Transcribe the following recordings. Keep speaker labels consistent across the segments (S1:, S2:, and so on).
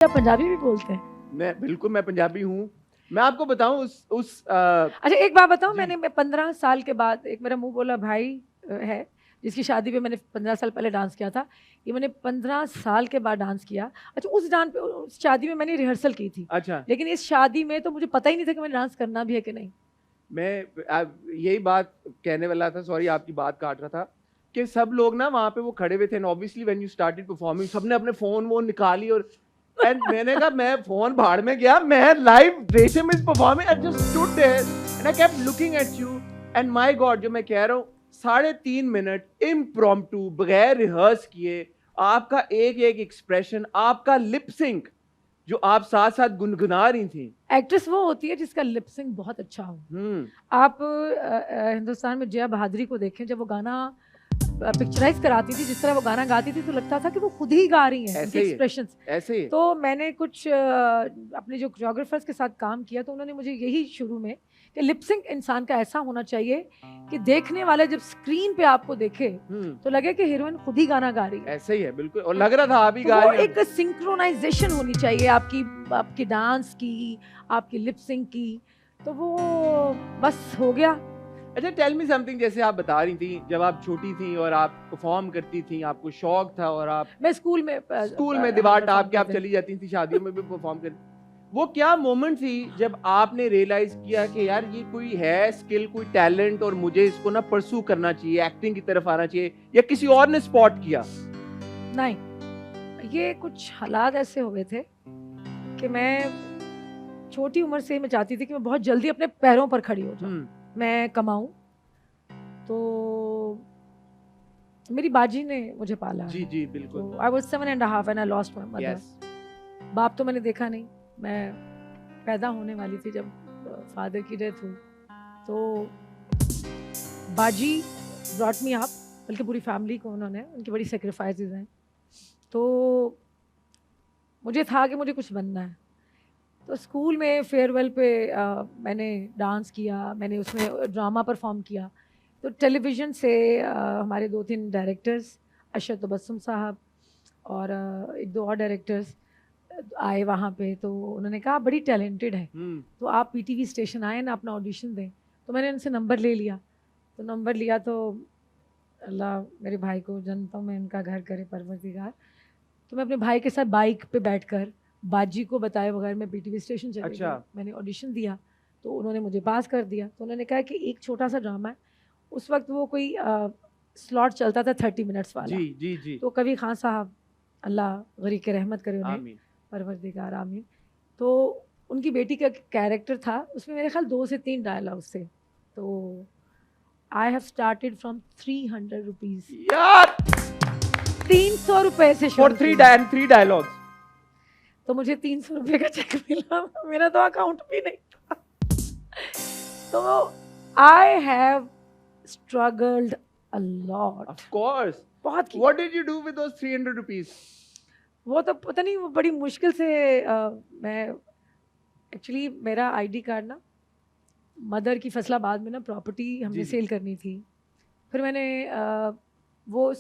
S1: आप पंजाबी भी बोलते हैं?
S2: मैं पंजाबी हूँ। मैं आपको बताऊं
S1: अच्छा एक बात बताऊं,
S2: जी।
S1: मैं 15 साल के बाद एक मेरा मुंह बोला भाई है जिसकी शादी पे मैंने 15 साल पहले डांस किया था, ये मैंने 15 साल के बाद डांस किया। अच्छा उस शादी में मैंने रिहर्सल की थी,
S2: अच्छा
S1: लेकिन इस शादी में तो मुझे पता ही नहीं था कि मैंने डांस करना भी है कि नहीं।
S2: यही बात कहने वाला था, सॉरी आपकी बात काट रहा था, कि सब लोग ना वहां पे वो खड़े हुए थे and obviously when you started performing सबने अपने फोन वो निकाली और एंड मैंने कहा मैं फोन भाड़ में गया, मैं live Resham is performing I just stood there and I kept looking at you and my god, जो मैं कह रहा हूँ 3.5 मिनट इम्प्रॉम्प्टू बगैर रिहर्स किए, आपका एक एक एक्सप्रेशन, आपका लिप सिंक जो आप साथ साथ गुनगुना रही थी।
S1: एक्ट्रेस वो होती है जिसका लिप सिंक बहुत अच्छा हो। आप हिंदुस्तान में जया बहादुरी को देखें, जब वो गाना पिक्चराइज कराती थी, जिस तरह वो गाना गाती थी तो लगता था कि वो खुद ही गा रही हैं, उनके एक्सप्रेशंस
S2: ऐसे ही।
S1: तो मैंने कुछ अपने जो कोरियोग्राफर्स के साथ काम किया तो उन्होंने मुझे यही शुरू में कि लिप सिंक इंसान का ऐसा होना चाहिए कि देखने वाले जब स्क्रीन पे आपको देखे तो लगे कि हीरोइन खुद ही गाना गा रही है।
S2: ऐसे ही है बिल्कुल, और लग रहा था आप ही
S1: तो
S2: गा रही हैं।
S1: एक सिंक्रोनाइजेशन होनी चाहिए आपकी डांस की, आपकी लिप सिंक की, तो वो बस हो गया।
S2: अच्छा टेल मी समथिंग, जैसे आप बता रही थी जब आप छोटी थी और आप परफॉर्म करती थी, आपको शौक था और आप
S1: मैं स्कूल में
S2: दीवार टाप के आप चली जाती थी, शादियों में भी परफॉर्म कर, वो क्या मोमेंट थी जब आपने रियलाइज किया कि यार ये कोई है स्किल, कोई टैलेंट और मुझे इसको ना परस्यू करना चाहिए, एक्टिंग की तरफ आना चाहिए, या किसी और ने स्पॉट किया?
S1: नहीं, ये कुछ हालात ऐसे हुए थे कि मैं छोटी उम्र से मैं चाहती थी कि मैं बहुत जल्दी अपने पैरों पर खड़ी हो जाऊं, मैं कमाऊं। तो मेरी बाजी ने मुझे पाला।
S2: जी जी बिल्कुल।
S1: तो I was 7.5 and I lost my mother. बाप तो मैंने देखा नहीं, मैं पैदा होने वाली थी जब फादर की डेथ हुई। तो बाजी ब्रॉट मी अप, बल्कि पूरी फैमिली को उन्होंने, उनकी बड़ी सेक्रीफाइसेस हैं। तो मुझे था कि मुझे कुछ बनना है। तो स्कूल में फेयरवेल पे मैंने डांस किया, मैंने उसमें ड्रामा परफॉर्म किया। तो टेलीविज़न से हमारे 2-3 डायरेक्टर्स, अशरफ तबस्सुम साहब और 1-2 और डायरेक्टर्स आए वहाँ पे। तो उन्होंने कहा आप बड़ी टैलेंटेड है, तो आप पीटीवी स्टेशन आए ना, अपना ऑडिशन दें। तो मैंने उनसे नंबर ले लिया। तो नंबर लिया तो अल्लाह मेरे भाई को जनता में उनका घर करे परवरदिगार, तो मैं अपने भाई के साथ बाइक पे बैठकर बाजी को बताए बगैर मैं पीटीवी स्टेशन चले गई। मैंने ऑडिशन दिया तो उन्होंने मुझे पास कर दिया। तो उन्होंने कहा कि एक छोटा सा ड्रामा है, उस वक्त वो कोई स्लॉट चलता था 30 मिनट्स वाला।
S2: जी जी जी।
S1: तो कवि खान साहब, अल्लाह गरीक रहमत करे उन्हें, परवरदिगार आमीन। तो उनकी बेटी का कैरेक्टर था, उसमें मेरे ख्याल 2 से 3 डायलॉग्स थे। तो I have started from 300 rupees,
S2: यार
S1: 300 रुपए से
S2: फॉर 3 डायलॉग्स।
S1: तो मुझे 300 रुपए का चेक मिला, मेरा तो अकाउंट भी नहीं था। तो I have struggled a lot.
S2: Of course.
S1: बहुत किया।
S2: What did you do with those 300 rupees?
S1: वो तो पता नहीं, वो बड़ी मुश्किल से मैं एक्चुअली मेरा आईडी कार्ड ना, मदर की फैसलाबाद में ना प्रॉपर्टी हमने सेल करनी थी। फिर मैंने वो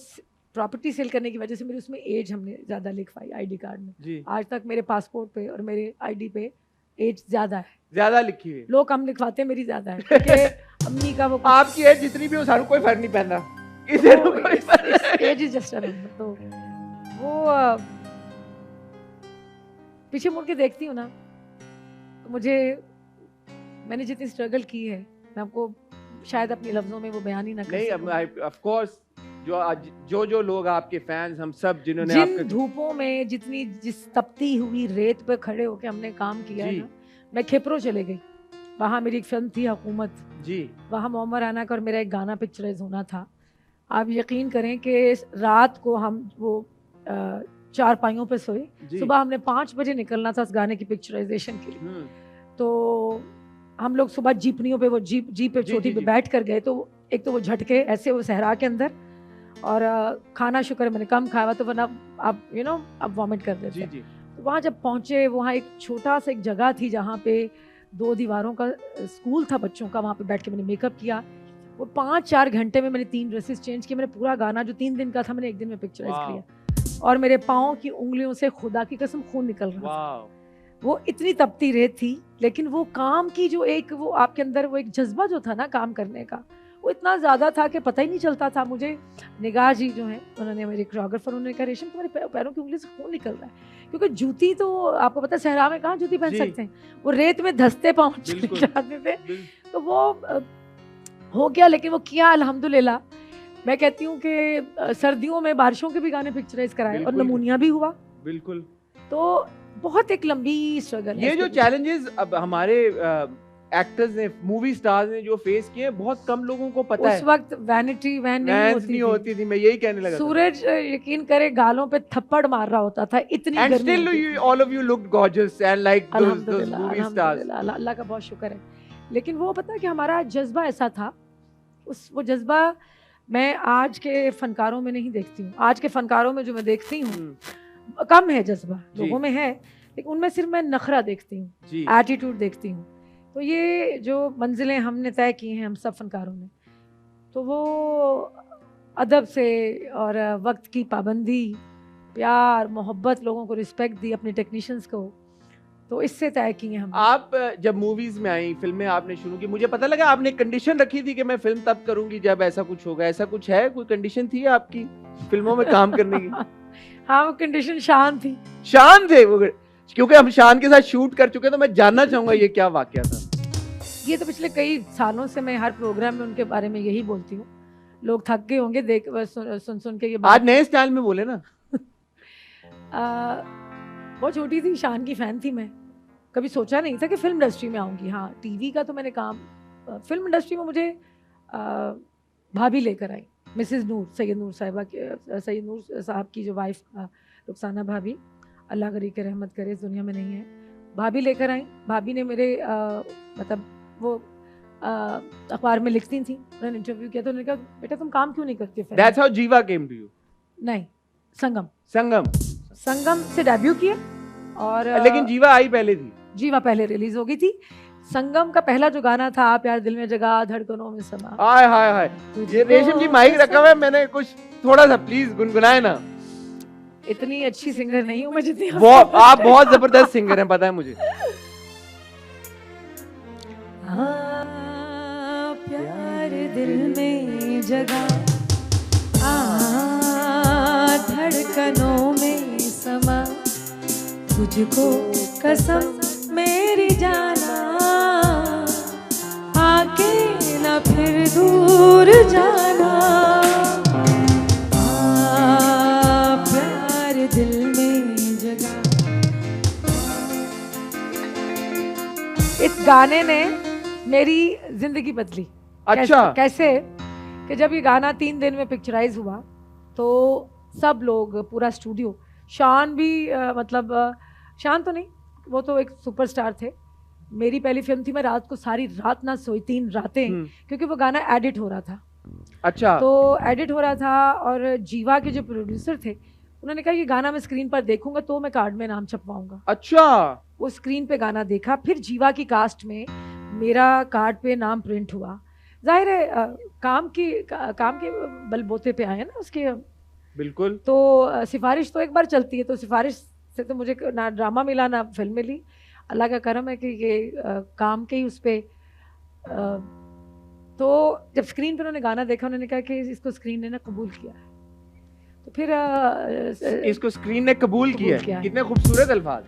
S1: प्रॉपर्टी सेल करने की वजह से मेरी उसमें एज हमने ज़्यादा लिखवाई आईडी कार्ड में। आज तक मेरे पासपोर्ट पे और मेरे आईडी पे एज ज़्यादा है, ज़्यादा लिखी हुई। लोग कम लिखवाते हैं, मेरी ज़्यादा है क्योंकि अम्मी का वो
S2: आपकी एज जितनी भी हो सारू कोई फर्क नहीं पैंदा,
S1: age is just a number. तो वो पीछे मुड़ के देखती हूँ ना, तो मुझे, मैंने जितनी स्ट्रगल की है मैं आपको शायद अपने लफ्जों में वो बयान ही ना कर सकूं।
S2: नहीं, ऑफ कोर्स जो लोग आपके फैंस, हम सब जिन्होंने
S1: जिन धूपों में जिस तपती हुई रेत पे खड़े होके हमने काम किया है ना, मैं खेपरो चले गई, वहाँ मेरी एक फिल्म थी हुकूमत जी, वहाँ मोहम्मद राना का और मेरा एक गाना पिक्चराइज होना था। आप यकीन करें कि रात को हम वो 4 पाइयों पे सोए, सुबह हमने 5 बजे निकलना था उस गाने की पिक्चराइजेशन के लिए। तो हम लोग सुबह जीपनियों पे, वो जीप पे छोटी पे बैठ कर गए। तो एक तो वो झटके ऐसे वो सहरा के अंदर, और खाना शुक्र है मैंने कम खाया, तो वरना आप आप वॉमिट कर देते। तो वहाँ जब पहुँचे, वहाँ एक छोटा सा एक जगह थी जहाँ पे 2 दीवारों का स्कूल था बच्चों का, वहाँ पे बैठ के मैंने मेकअप किया। वो 5-4 घंटे में मैंने 3 ड्रेसेस चेंज किए। मैंने पूरा गाना जो 3 दिन का था मैंने 1 दिन में पिक्चराइज किया। और मेरे पाँव की उंगलियों से खुदा की कसम खून निकल रहा था।
S2: वाह,
S1: वो इतनी तपती रेत थी, लेकिन वो काम की जो एक वो आपके अंदर वो एक जज्बा जो था ना काम करने का, वो इतना ज़्यादा था कि पता ही नहीं चलता था मुझे। निगाह जी जो हैं, उन्होंने मेरे कोरियोग्राफर, उन्होंने कहा रेशम तुम्हारे पैरों की उंगली से खून निकल रहा है, क्योंकि जूती तो आपको पता है सहरा में कहाँ जूती पहन
S2: जी।
S1: सकते हैं, वो रेत में धंसते पाँव
S2: बिल्कुल।
S1: जाते थे। तो वो हो गया, लेकिन वो किया अल्हम्दुलिल्लाह। मैं कहती हूँ कि सर्दियों में बारिशों के भी गाने पिक्चराइज कराए और
S2: बिल्कुल।
S1: नमूनिया भी हुआ।
S2: बिल्कुल।
S1: तो बहुत एक लंबी स्ट्रगल है
S2: ये
S1: इसके
S2: जो
S1: पीछे।
S2: चैलेंजेस अब हमारे एक्टर्स ने, मूवी स्टार्स ने जो फेस किए हैं, बहुत कम लोगों को पता
S1: उस
S2: है।
S1: वक्त वैनिटी वैन
S2: Vans
S1: नहीं होती
S2: थी, मैं यही कहने लगा था।
S1: सूरज यकीन करे गालों पे थप्पड़ मार रहा होता था, इतनी
S2: And
S1: गर्मी
S2: still
S1: होती
S2: you,
S1: थी।
S2: all of you looked gorgeous and like those
S1: अल्हम्दुलिल्लाह,
S2: movie stars.
S1: अल्हम्दुलिल्लाह, अल्लाह का बहुत शुक्र है। लेकिन वो पता है कि हमारा जज्बा ऐसा था, वो जज्बा मैं आज के फनकारों में नहीं देखती हूँ। आज के फनकारों में जो मैं देखती हूँ
S2: हम्म,
S1: कम है जज्बा,
S2: जी।
S1: लोगों में है, लेकिन उनमें सिर्फ मैं नखरा देखती हूँ,
S2: जी।
S1: एटीट्यूड देखती हूँ। तो ये जो मंजिलें हमने तय की हैं हम सब फनकारों ने, तो वो अदब से और वक्त की पाबंदी, प्यार मोहब्बत, लोगों को रिस्पेक्ट दी, अपने टेक्नीशियंस को, तो इससे तय की हैं हम।
S2: आप जब मूवीज में आई, फिल्में आपने शुरू की, मुझे पता लगा आपने कंडीशन रखी थी कि मैं फिल्म तब करूंगी जब ऐसा कुछ होगा। ऐसा कुछ है? कोई कंडीशन थी आपकी फिल्मों में काम करने की?
S1: हाँ, वो कंडीशन शान थी।
S2: शान थे वो, क्योंकि हम शान के साथ शूट कर चुके हैं, तो मैं जानना चाहूंगा ये क्या वाकया था।
S1: ये तो पिछले कई सालों से मैं हर प्रोग्राम में उनके बारे में यही बोलती हूँ। लोग थक गए होंगे देख सुन के ये
S2: आज
S1: बात।
S2: नए स्टाइल में बोले ना।
S1: बहुत छोटी थी, शान की फैन थी मैं। कभी सोचा नहीं था कि फिल्म इंडस्ट्री में आऊँगी। हाँ, टीवी का तो मैंने काम, फिल्म इंडस्ट्री में मुझे भाभी लेकर आई, मिसेस नूर, सैयद नूर साहब की जो वाइफ, रुखसाना भाभी, अल्लाह करी के रहमत करे, इस दुनिया में नहीं है। भाभी लेकर आई। भाभी ने मेरे मतलब वो अखबार में लिखती थी, उन्होंने इंटरव्यू किया तो उन्होंने कहा बेटा तुम काम क्यों नहीं करती फिल्म?
S2: That's how जीवा came to you.
S1: नहीं, संगम
S2: संगम
S1: से डेब्यू किया। और
S2: लेकिन जीवा आई पहले थी।
S1: जीवा पहले रिलीज हो गई थी। संगम का पहला जो गाना था, आप यार दिल में जगह धड़कनों में समा,
S2: हाय हाय हाय, ये रेशम जी माइक रखा हुआ है, मैंने कुछ थोड़ा सा प्लीज गुनगुनाए ना।
S1: इतनी अच्छी सिंगर नहीं हूँ मैं जितनी
S2: आप बहुत जबरदस्त सिंगर हैं, पता है मुझे।
S1: प्यार दिल में जगह, धड़कनों में समा, तुझको कसम मेरी जाना, आके ना फिर दूर जाना, प्यार दिल में जगह। इस गाने ने मेरी जिंदगी बदली।
S2: अच्छा।
S1: कैसे कि जब ये गाना 3 दिन में पिक्चराइज हुआ तो सब लोग, पूरा स्टूडियो, शान भी मतलब शान तो नहीं, वो तो एक सुपरस्टार थे। मेरी पहली फिल्म थी, मैं रात को सारी रात ना सोई, 3 रातें, क्योंकि वो गाना एडिट हो रहा था।
S2: अच्छा।
S1: तो एडिट हो रहा था और जीवा के जो प्रोड्यूसर थे उन्होंने कहा ये गाना मैं स्क्रीन पर देखूंगा तो मैं कार्ड में नाम छपवाऊंगा।
S2: अच्छा।
S1: वो स्क्रीन पे गाना देखा, फिर जीवा की कास्ट में मेरा कार्ड पे नाम प्रिंट हुआ। जाहिर है काम के बलबोते पे आए ना उसके।
S2: बिल्कुल।
S1: तो सिफारिश तो एक बार चलती है, तो सिफारिश से तो मुझे ना ड्रामा मिला ना फिल्म मिली। अल्लाह का करम है कि ये काम के ही उस पे। तो जब स्क्रीन पे उन्होंने गाना देखा, उन्होंने कहा कि इसको स्क्रीन ने ना कबूल किया है। तो फिर
S2: इसको स्क्रीन ने कबूल किया है। कितने खूबसूरत अल्फाज।